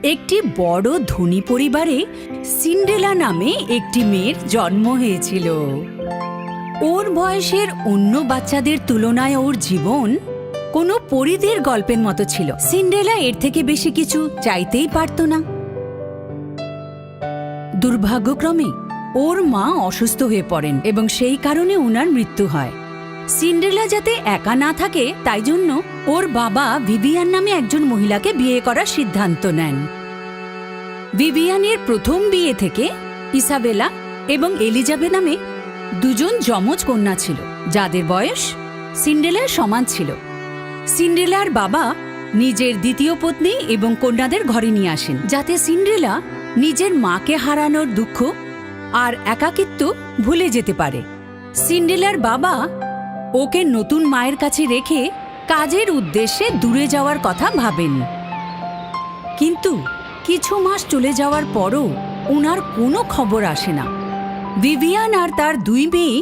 একটি বড় ধনী পরিবারে সিন্ড্রেলা নামে একটি মেয়ের জন্ম হয়েছিল। ওর বয়সের অন্য বাচ্চাদের তুলনায় ওর জীবন কোনো পরীদের গল্পের মতো ছিল। সিন্ড্রেলা এর থেকে বেশি কিছু চাইতেই পারত না। দুর্ভাগ্যক্রমে ওর মা অসুস্থ হয়ে পড়েন এবং সেই কারণে ওনার মৃত্যু হয়। সিন্ড্রেলা যাতে একা না থাকে তাই জন্য ওর বাবা ভিভিয়ান নামে একজন মহিলাকে বিয়ে করার সিদ্ধান্ত নেন। ভিভিয়ানের প্রথম বিয়ে থেকে ইসাবেলা এবং এলিজাবেথ নামে দুজন যমজ কন্যা ছিল, যাদের বয়স সিন্ড্রেলার সমান ছিল। সিন্ড্রেলার বাবা নিজের দ্বিতীয় পত্নী এবং কন্যাদের ঘরে নিয়ে আসেন, যাতে সিন্ড্রেলা নিজের মাকে হারানোর দুঃখ আর একাকিত্ব ভুলে যেতে পারে। সিন্ড্রেলার বাবা ওকে নতুন মায়ের কাছে রেখে কাজের উদ্দেশ্যে দূরে যাওয়ার কথা ভাবেন, কিন্তু কিছু মাস চলে যাওয়ার পরও ওনার কোনো খবর আসে না। ভিভিয়ান আর তার দুই মেয়ে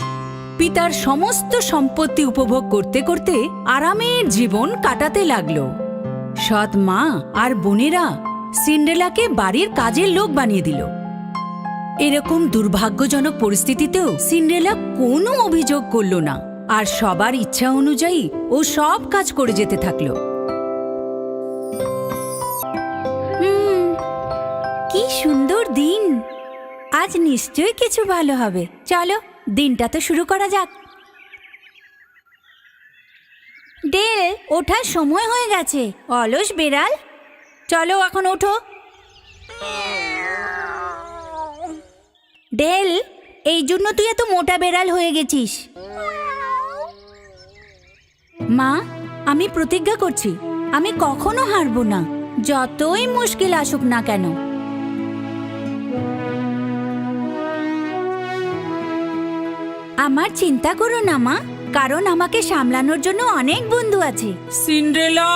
পিতার সমস্ত সম্পত্তি উপভোগ করতে করতে আরামের জীবন কাটাতে লাগল। সৎ মা আর বোনেরা সিন্ড্রেলাকে বাড়ির কাজের লোক বানিয়ে দিল। এরকম দুর্ভাগ্যজনক পরিস্থিতিতেও সিন্ড্রেলা কোনো অভিযোগ করল না আর সবার ইচ্ছা অনুযায়ী ও সব কাজ করে যেতে থাকল। কি সুন্দর দিন! আজ নিশ্চয়ই কিছু ভালো হবে। চলো দিনটা তো শুরু করা যাক। ডেল, ওঠার সময় হয়ে গেছে। অলস বেড়াল, চলো এখন ওঠো। ডেল, এই জন্য তুই এত মোটা বেড়াল হয়ে গেছিস। মা, আমি প্রতিজ্ঞা করছি আমি কখনো হারবো না, যতই মুশকিল আসুক না কেন। আমার চিন্তা করো না মা, কারণ আমাকে সামলানোর জন্য অনেক বন্ধু আছে। সিন্ড্রেলা!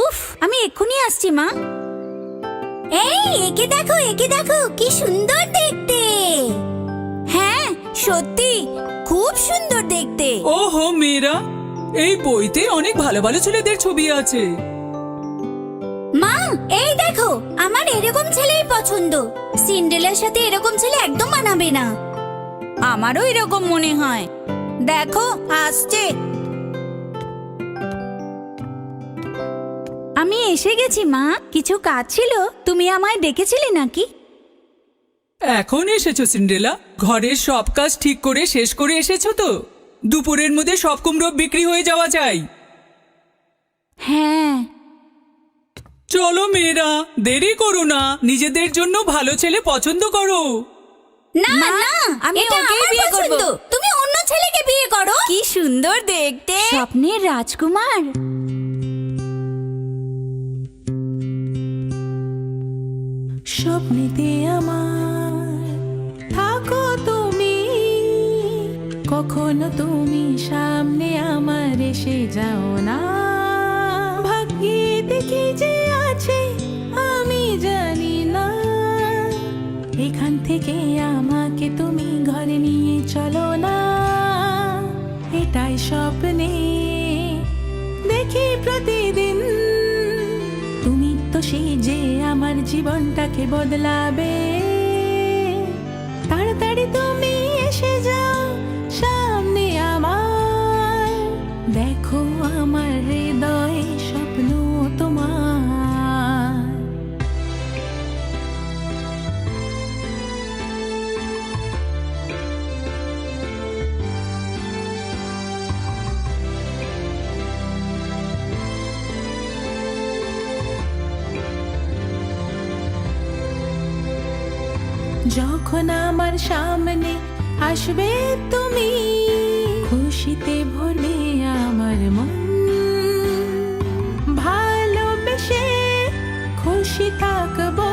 উফ, আমি এক্ষুনি আসছি মা। এই, একে দেখো, একে দেখো, কি সুন্দর দেখতে। হ্যাঁ সত্যি খুব সুন্দর দেখতে। ওহো মেয়েরা, এই বইতে অনেক ভালো ভালো ছেলেদের ছবি আছে। মা, এই দেখো, আমার এরকম ছেলেই পছন্দ। সিন্ড্রেলার সাথে এরকম ছেলে একদম মানাবে না। আমারও এরকম মনে হয়। দেখো আসছে। আমি এসে গেছি মা, কিছু কাজ ছিল। তুমি আমায় ডেকেছিলে নাকি? এখন এসেছো সিন্ড্রেলা? ঘরের সব কাজ ঠিক করে শেষ করে এসেছো তো? দুপুরের মধ্যে সব কুমড়ো বিক্রি হয়ে যাওয়া চাই। হ্যাঁ। চলো মেয়েরা, দেরি করো না, নিজেদের জন্য ভালো ছেলে পছন্দ করো। না না, আমি ওকেই বিয়ে করব। তুমি অন্য ছেলেকে বিয়ে করো। কি সুন্দর দেখতে, স্বপ্নের রাজকুমার। স্বপ্নেতে আমার থাকো তুমি, কখনো তুমি সামনে আমার এসে যাও না। ভাগ্যে দেখি যে আছে আমি জানি না, এখান থেকে আমাকে তুমি ঘরে নিয়ে চলো না। এটাই স্বপ্নে দেখি প্রতিদিন, তুমি তো সে যে আমার জীবনটাকে বদলাবে। তাড়াতাড়ি তুমি এসে যাও সামনে আমার, দেখো আমার হৃদয়ে স্বপ্ন তোমার। যখন আমার সামনে আসবে তুমি, খুশিতে ভরবে আমার মন। ভালোবেসে খুশি থাকবো,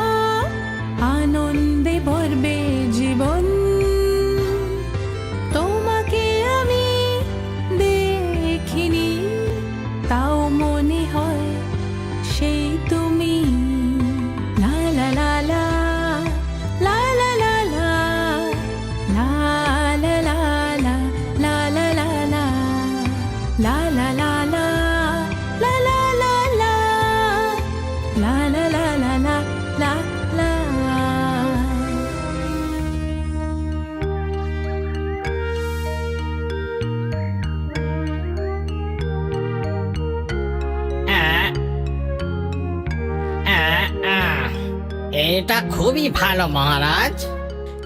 আনন্দে ভরবে জীবন। তোমাকে আমি দেখিনি, তাও মনে হয় সেই তুমি। লা লা লা লা la la la la la la la la la la la la এটা খুবই ভালো মহারাজ।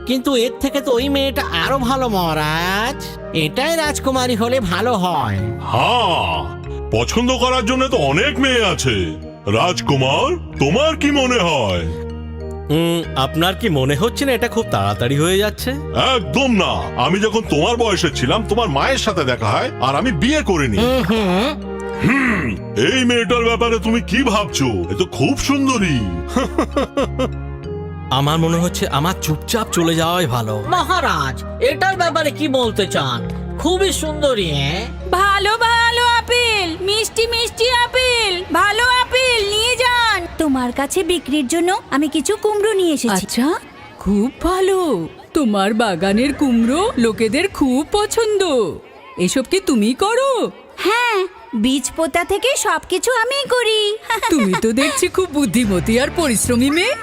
কিন্তু এর থেকে তো ওই মেয়েটা আরো ভালো মহারাজ। এটাই রাজকুমারী হলে ভালো হয়। হ্যাঁ, পছন্দ করার জন্য তো অনেক মেয়ে আছে। রাজকুমার, তোমার কি মনে হয়? আপনার কি মনে হচ্ছে না এটা খুব তাড়াতাড়ি হয়ে যাচ্ছে? একদম না। আমি যখন তোমার বয়সে ছিলাম তোমার মায়ের সাথে দেখা হয়, আর আমি বিয়ে করিনি। এই মেয়েটার ব্যাপারে তুমি কি ভাবছো? এ তো খুব সুন্দরী। আমার মনে হচ্ছে আমার চুপচাপ চলে যাওয়াই ভালো। মহারাজ, এটার ব্যাপারে কি বলতে চান? খুবই সুন্দরী। ভালো ভালো আপেল, মিষ্টি মিষ্টি আপেল, ভালো আপেল নিয়ে যান। তোমার কাছে বিক্রির জন্য আমি কিছু কুমড়ো নিয়ে এসেছি। আচ্ছা, খুব ভালো। তোমার বাগানের কুমড়ো লোকেদের খুব পছন্দ। এসব কি তুমি করো? হ্যাঁ, বীজ পোতা থেকে সবকিছু আমিই করি। তুমি তো দেখছি খুব বুদ্ধিমতী আর পরিশ্রমী মেয়ে।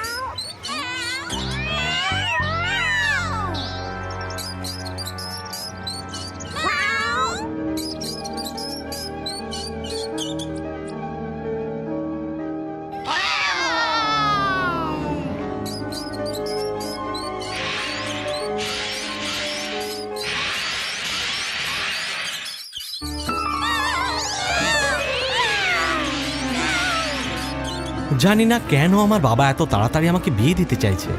জানি না কেন আমার বাবা এত তাড়াতাড়ি আমাকে বিয়ে দিতে চাইছে।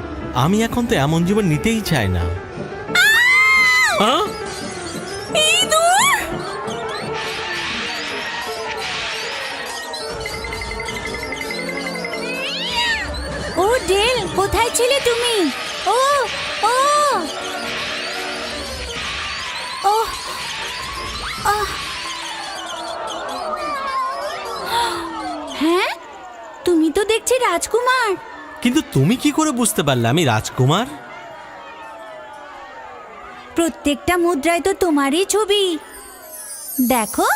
আমি এখন তো এমন জীবন নিতেই চাই না। হ্যাঁ? ও ডেল, কোথায় ছিলে তুমি? ও ও ও আহ! হ্যাঁ, তুমি তো দেখছি রাজকুমার। কিন্তু তুমি কি করে বুঝতে পারলে আমি রাজকুমার? প্রত্যেকটা মুদ্রায় তো তোমারই ছবি। দেখো।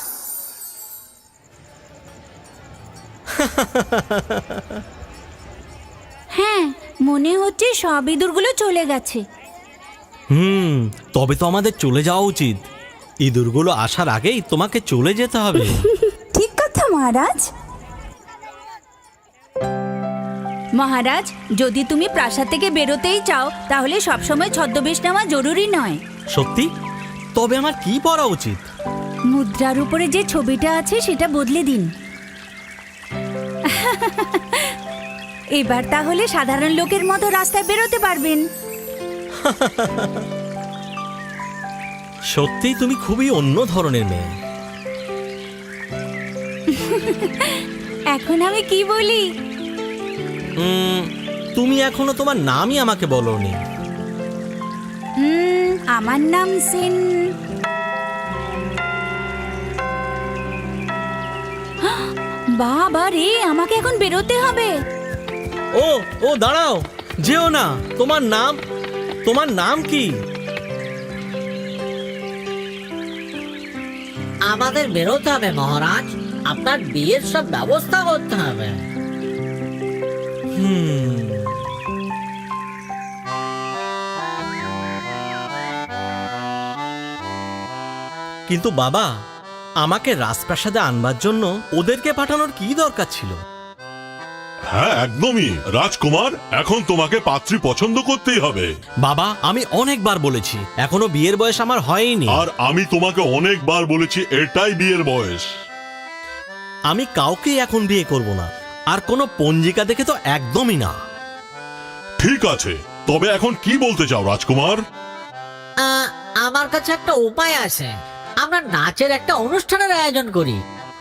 হ্যাঁ, মনে হচ্ছে সব ইঁদুরগুলো চলে গেছে। তবে তো আমাদের চলে যাওয়া উচিত। ইঁদুরগুলো আসার আগেই তোমাকে চলে যেতে হবে। ঠিক কথা মহারাজ। মহারাজ, যদি তুমি প্রাসাদ থেকে বেরোতেই চাও তাহলে সবসময় ছদ্মবেশ নেওয়া জরুরি নয়। সত্যি? তবে আমার কি পরা উচিত? মুদ্রার উপরে যে ছবিটা আছে সেটা বদলে দিন। এবার তাহলে সাধারণ লোকের মতো রাস্তায় বেরোতে পারবেন। সত্যি তুমি খুবই অন্য ধরনের মেয়ে। এখন আমি কি বলি? তুমি এখনো তোমার নামই আমাকে বলোনি। আমার নাম সিন। বাবা রে, আমাকে এখন বেরোতে হবে। ও ও দাঁড়াও, যেও না। তোমার নাম কি? আমাদের বেরোতে হবে মহারাজ। আপনার বিয়ের সব ব্যবস্থা করতে হবে। কিন্তু বাবা, আমাকে রাজপ্রাসাদে আনবার জন্য ওদেরকে পাঠানোর কি দরকার ছিল? হ্যাঁ, একদমই। রাজকুমার, এখন তোমাকে পাত্রী পছন্দ করতেই হবে। বাবা, আমি অনেকবার বলেছি এখনো বিয়ের বয়স আমার হয়নি। আর আমি তোমাকে অনেকবার বলেছি এটাই বিয়ের বয়স। আমি কাউকেই এখন বিয়ে করব না, আর কোনো পঞ্জিকা দেখে তো একদমই না। ঠিক আছে, তবে এখন কি বলতে চাও রাজকুমার? আমার কাছে একটা উপায় আছে। আমরা নাচের একটা অনুষ্ঠানের আয়োজন করি,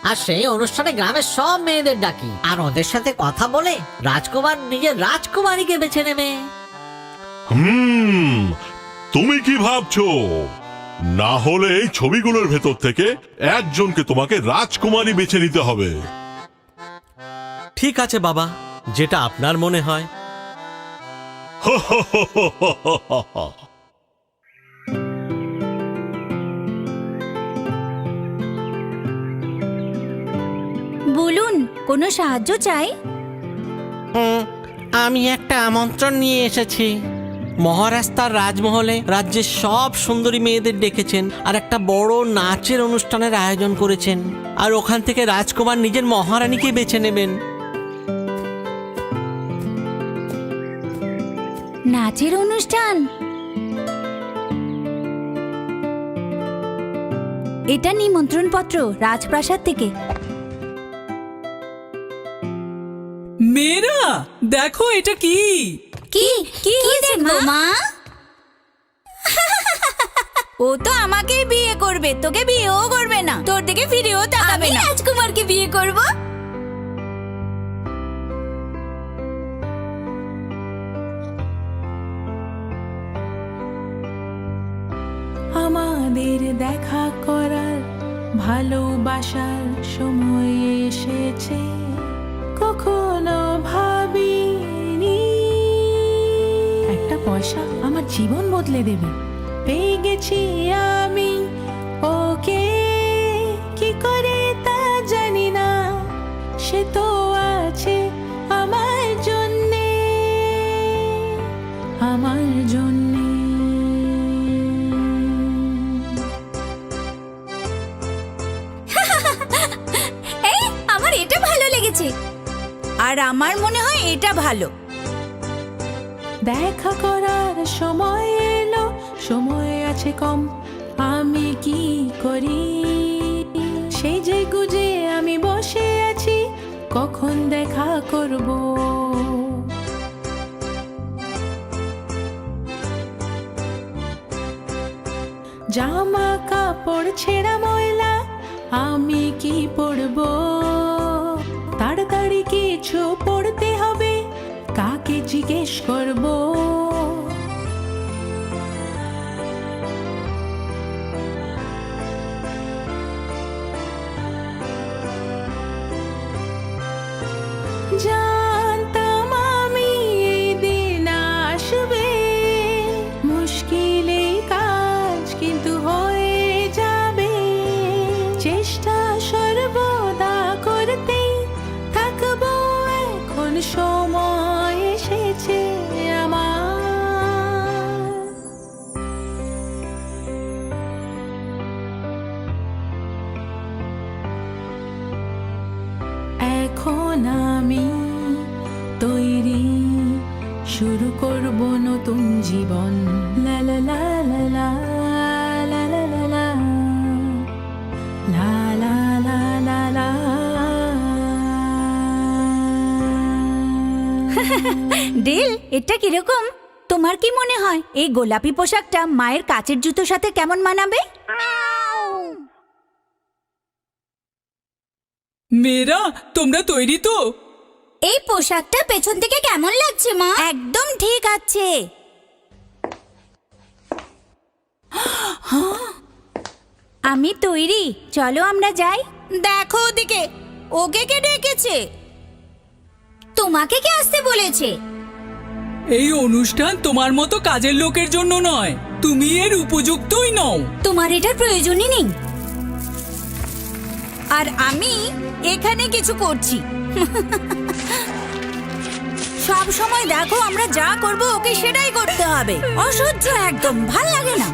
আর সেই অনুষ্ঠানে গ্রামের সব মেয়েদের ডাকি, আর ওদের সাথে কথা বলে রাজকুমার নিজের রাজকুমারীকে বেছে নেবে। তুমি কি ভাবছো? না হলে এই ছবিগুলোর ভেতর থেকে একজনকে তোমাকে রাজকুমারী বেছে নিতে হবে। ঠিক আছে বাবা, যেটা আপনার মনে হয়। বলুন, কোনো সাহায্য চাই? আমি একটা আমন্ত্রণ নিয়ে এসেছি। মহারাজ তার রাজমহলে রাজ্যের সব সুন্দরী মেয়েদের ডেকেছেন, আর একটা বড় নাচের অনুষ্ঠানের আয়োজন করেছেন, আর ওখান থেকে রাজকুমার নিজের মহারানীকে বেছে নেবেন। নাচের অনুষ্ঠান? এটা নিমন্ত্রণ পত্র রাজপ্রাসাদ থেকে। মেয়েরা দেখো এটা কি? কি কি দেখবো মা? ও তো আমাকেই বিয়ে করবে, তোকে বিয়েও করবে না, তোর দিকে ফিরেও তাকাবে না। রাজকুমারকে বিয়ে করব। আমাদের দেখা করার ভালোবাসার সময় এসেছে, কখনো ভাবিনি একটা পয়সা আমার জীবন বদলে দেবে। পেয়ে গেছি আমি ওকে, কি করে তা জানি না, সে তো আছে আমার জন্যে, আমার জন্যে। আমার এটা ভালো লেগেছে, আর আমার মনে হয় এটা ভালো। দেখা করার সময় এলো, সময় আছে কম, আমি কি করি? সেই যে গুজে আমি বসে আছি, কখন দেখা করব? জামা কাপড় ছেঁড়া ময়লা, আমি কি পরব? তাড়াতাড়ি কিছু পড়তে হবে, কাকে জিজ্ঞেস করব? জানতাম আমি এই দিন আসবে, মুশকিলে কাজ কিন্তু হয়ে যাবে, চেষ্টা সর্বদা করতে থাকবো, এখন সময় এসেছে আমার। এখন আমি তৈরি, শুরু করব নতুন জীবন। লা লা লা লা লা লা লা লা লা লা লা লা লা। ডিল, এটা কিরকম? তোমার কি মনে হয় এই গোলাপি পোশাকটা মায়ের কাচের জুতোর সাথে কেমন মানাবে? মেয়েরা তোমরা তৈরি তো? এই পোশাকটা পেছন থেকে কেমন লাগছে মা? একদম ঠিক আছে। আমি তৈরি, চলো আমরা যাই। দেখো ওদিকে, ওকে কে ডেকেছে? তোমাকে কে আসতে বলেছে? এই অনুষ্ঠান তোমার মতো কাজের লোকের জন্য নয়, তুমি এর উপযুক্তই নও। তোমার এটার প্রয়োজনই নেই, আর আমি এখানে কিছু করছি। সব সময় দেখো আমরা যা করব ওকে সেটাই করতে হবে। অসহ্য একদম, ভাল লাগে না।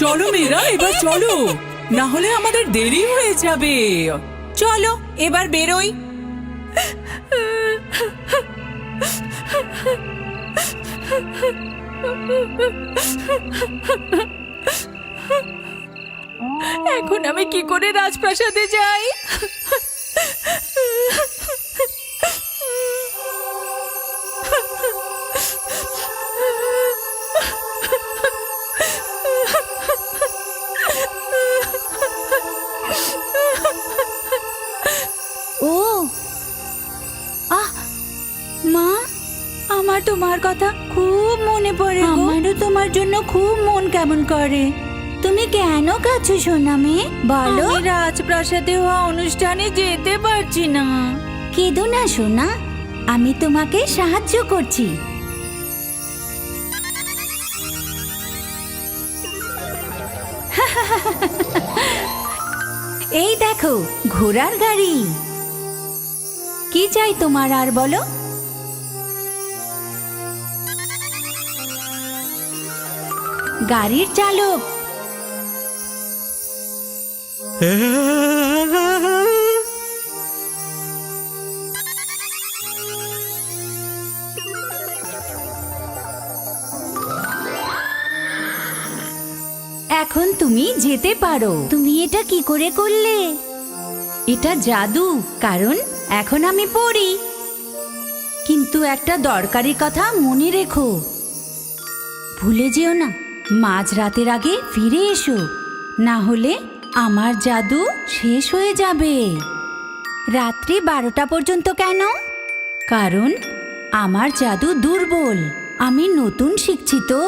চলো মেয়েরা এবার চলো, না হলে আমাদের দেরি হয়ে যাবে। চলো এবার বেরোই। এখন আমি কি করে রাজপ্রাসাদে যাই? ও মা, আমার তোমার কথা খুব মনে পড়ে। আমারও তোমার জন্য খুব মন কেমন করে। তুমি কেন কাছো সোনা মেয়ে, বলো? আমি রাজপ্রাসাদে হওয়া অনুষ্ঠানে যেতে পারছি না। কেঁদো না সোনা, আমি তোমাকে সাহায্য করছি। এই দেখো ঘোড়ার গাড়ি। কি চাই তোমার আর বলো? গাড়ির চালক। তুমি যেতে পারো। তুমি এটা কি করে করলে? এটা জাদু, কারণ এখন আমি পড়ি। কিন্তু একটা দরকারি কথা মনে রেখো, ভুলে যেও না, মাঝরাতের আগে ফিরে এসো, না হলে আমার জাদু শেষ হয়ে যাবে। রাত্রি 12টা পর্যন্ত কেন? কারণ আমার জাদু দুর্বল, আমি নতুন শিখছি তো।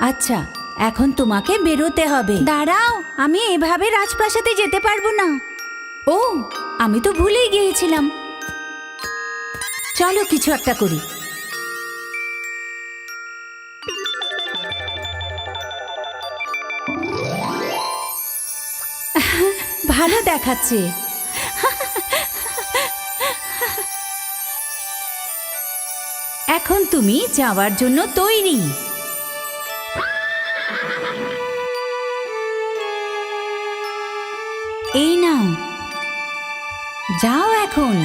আচ্ছা, এখন তোমাকে বেরোতে হবে। দাঁড়াও, আমি এভাবে রাজপ্রাসাদে যেতে পারবো না। ও, আমি তো ভুলেই গিয়েছিলাম। চলো কিছু একটা করি। ভালো দেখাচ্ছে। এখন তুমি যাওয়ার জন্য তৈরি। এই নাও, যাও এখন।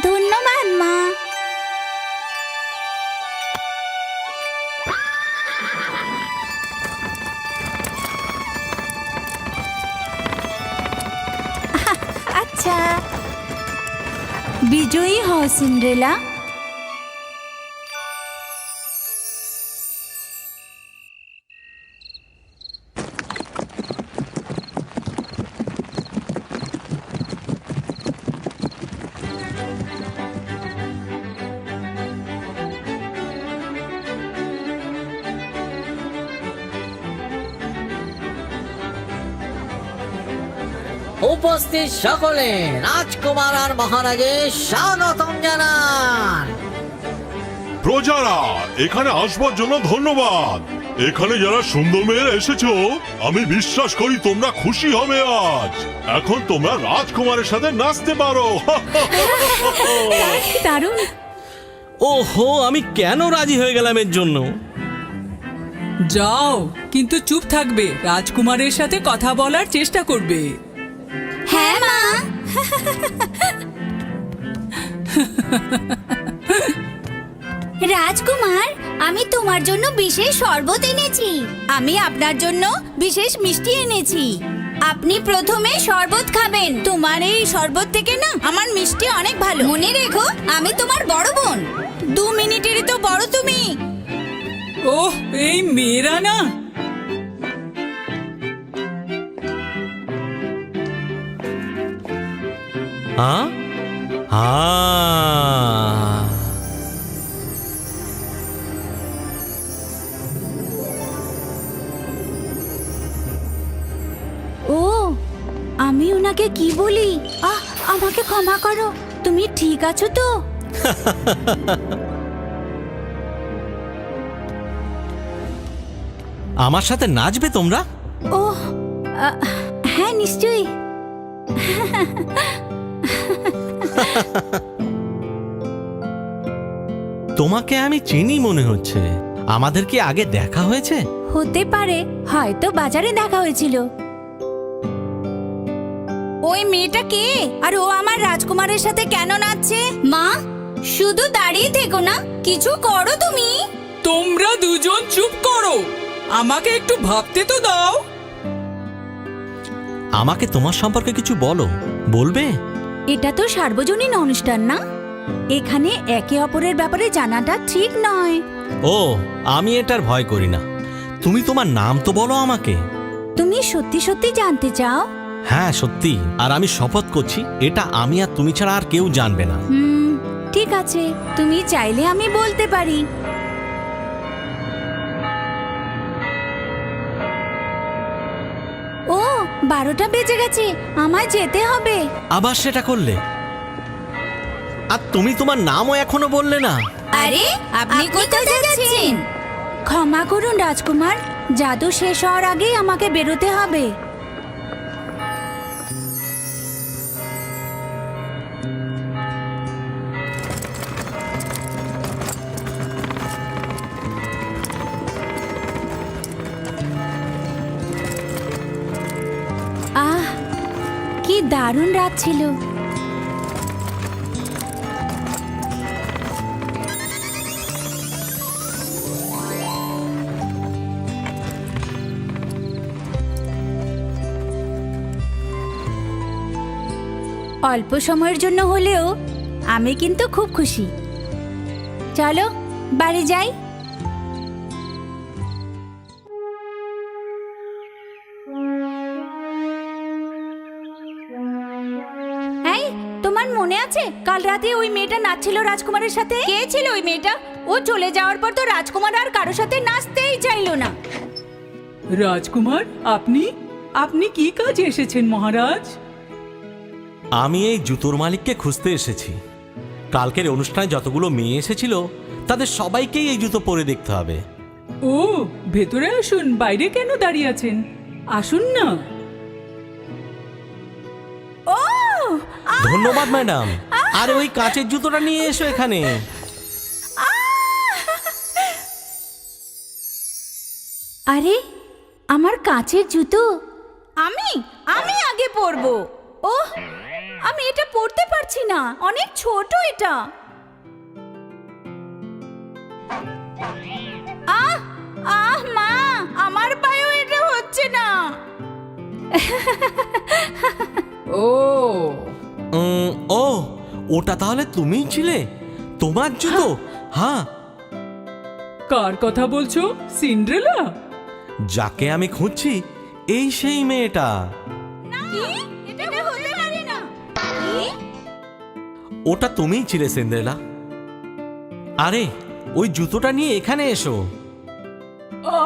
ধন্যবাদ মা। আচ্ছা, বিজয়ী হও সিন্ড্রেলা। উপস্থিত সকলে রাজকুমার আর মহারাজের স্বাগতম জানান। প্রজারা, এখানে আসবার জন্য ধন্যবাদ। এখানে যারা সুন্দর মেয়েরা এসেছো, আমি বিশ্বাস করি তোমরা খুশি হবে আজ। এখন তোমরা রাজকুমারের সাথে নাচতে পারো। দারুণ। ওহো, আমি কেন রাজি হয়ে গেলাম এর জন্য? যাও, কিন্তু চুপ থাকবে, রাজকুমারের সাথে কথা বলার চেষ্টা করবে। হ্যাঁ মা। রাজকুমার, আমি তোমার জন্য বিশেষ শরবত এনেছি। আমি আপনার জন্য বিশেষ মিষ্টি এনেছি। আপনি প্রথমে শরবত খাবেন। তোমার এই শরবত থেকে না আমার মিষ্টি অনেক ভালো। মনে রেখো, আমি তোমার বড় বোন। 2 মিনিটেরই তো বড় তুমি। ওহ, এই মেয়েরা না। হ্যাঁ হ্যাঁ, ও, আমি ওনাকে কি বলি? আমাকে ক্ষমা করো। তুমি ঠিক আছো তো? আমার সাথে নাচবে তোমরা? ও, হ্যাঁ নিশ্চয়ই। তোমাকে আমি চিনি মনে হচ্ছে। আমাদের কি আগে দেখা হয়েছে? হতে পারে, হয়তো বাজারে দেখা হয়েছিল। ওই মেয়েটা কে? আর ও আমার রাজকুমারের সাথে কেন নাচছে? মা, শুধু দাঁড়িয়ে থেকো না, কিছু করো তুমি। তোমরা দুজন চুপ করো, আমাকে একটু ভাবতে তো দাও। আমাকে তোমার সম্পর্কে কিছু বলবে? এটা তো সার্বজনীন অনুষ্ঠান না, এখানে একে অপরের ব্যাপারে জানাটা ঠিক নয়। ও, আমি এটার ভয় করি না। তুমি তোমার নাম তো বলো আমাকে। তুমি সত্যি সত্যি জানতে চাও? হ্যাঁ, সত্যি। আর আমি শপথ করছি, এটা আমি আর তুমি ছাড়া আর কেউ জানবে না। ঠিক আছে, তুমি চাইলে আমি বলতে পারি। ও, 12টা বেজে গেছে, আমায় যেতে হবে। আবার সেটা করলে? আর তুমি তোমার নামও এখনো বললে না। আরে, আপনি কোথায় যাচ্ছেন? ক্ষমা করুন রাজকুমার, জাদু শেষ হওয়ার আগেই আমাকে বেরোতে হবে। আহ, কি দারুণ রাত ছিল। অল্প সময়ের জন্য হলেও আমি কিন্তু খুব খুশি। চলো বাড়ি যাই। এই, তোমার মনে আছে কাল রাতে ওই মেয়েটা নাচছিল রাজকুমারের সাথে? কে ছিল ওই মেয়েটা? ও চলে যাওয়ার পর তো রাজকুমার আর কারোর সাথে নাচতেই চাইলো না। রাজকুমার, আপনি আপনি কি কাজে এসেছেন মহারাজ? আমি এই জুতোর মালিককে খুঁজতে এসেছি। কালকের অনুষ্ঠানে যতগুলো মেয়ে এসেছিল তাদের সবাইকেই এই জুতো পরে দেখতে হবে। ও, ভেতরে আসুন, বাইরে কেন দাঁড়িয়ে আছেন? আসুন না। ও ধন্যবাদ ম্যাডাম। আর ওই কাঁচের জুতোটা নিয়ে এসো এখানে। আরে আমার কাঁচের জুতো আমি আমি আগে পরবো। ও, আমি এটা পরতে পারছি না, অনেক ছোট এটা। আহ আহ মা, আমার পায়েও এটা হচ্ছে না। ও, ও, ওটা তাহলে তুমিই ছিলে? তোমার জুতো? হ্যাঁ। কার কথা বলছো? সিন্ড্রেলা? যাকে আমি খুঁজছি এই সেই মেয়েটা। এটা হতে পারে না। ওটা তুমিই ছিলে সিন্ড্রেলা। আরে ওই জুতোটা নিয়ে এখানে এসো।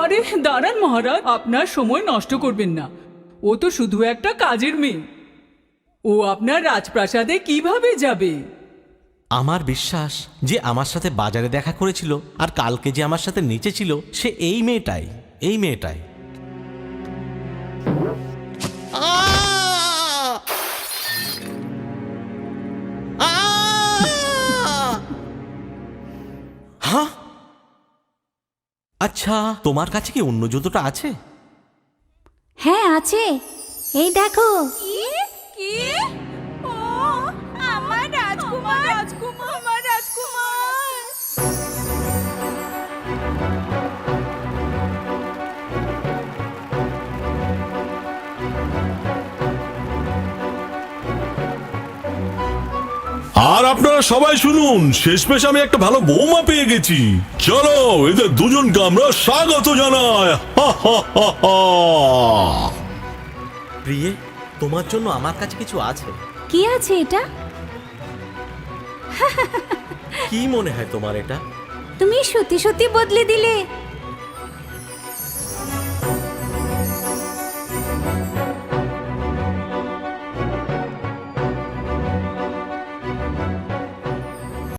আরে দাঁড়ান মহারাজ, আপনার সময় নষ্ট করবেন না। ও তো শুধু একটা কাজের মেয়ে। ও আপনার রাজপ্রাসাদে কিভাবে যাবে? আমার বিশ্বাস যে আমার সাথে বাজারে দেখা করেছিল আর কালকে যে আমার সাথে নিচে ছিল সে এই মেয়েটাই, এই মেয়েটাই। হ্যাঁ, আচ্ছা তোমার কাছে কি অন্য জুতোটা আছে? হ্যাঁ আছে, এই দেখো। কি? ও আমার রাজকুমার, রাজকুমার, আমার রাজকুমার। আর আপনারা সবাই শুনুন, শেষমেশ আমি একটা ভালো বৌমা পেয়ে গেছি। চলো এদের দুজনকে আমরা স্বাগত জানাই। হা হা হা হা। প্রিয়ে, তোমার জন্য আমার কাছে কিছু আছে। কি আছে এটা? কি মনে হয় তোমার এটা? তুমি সত্যি সত্যি বদলে দিলে।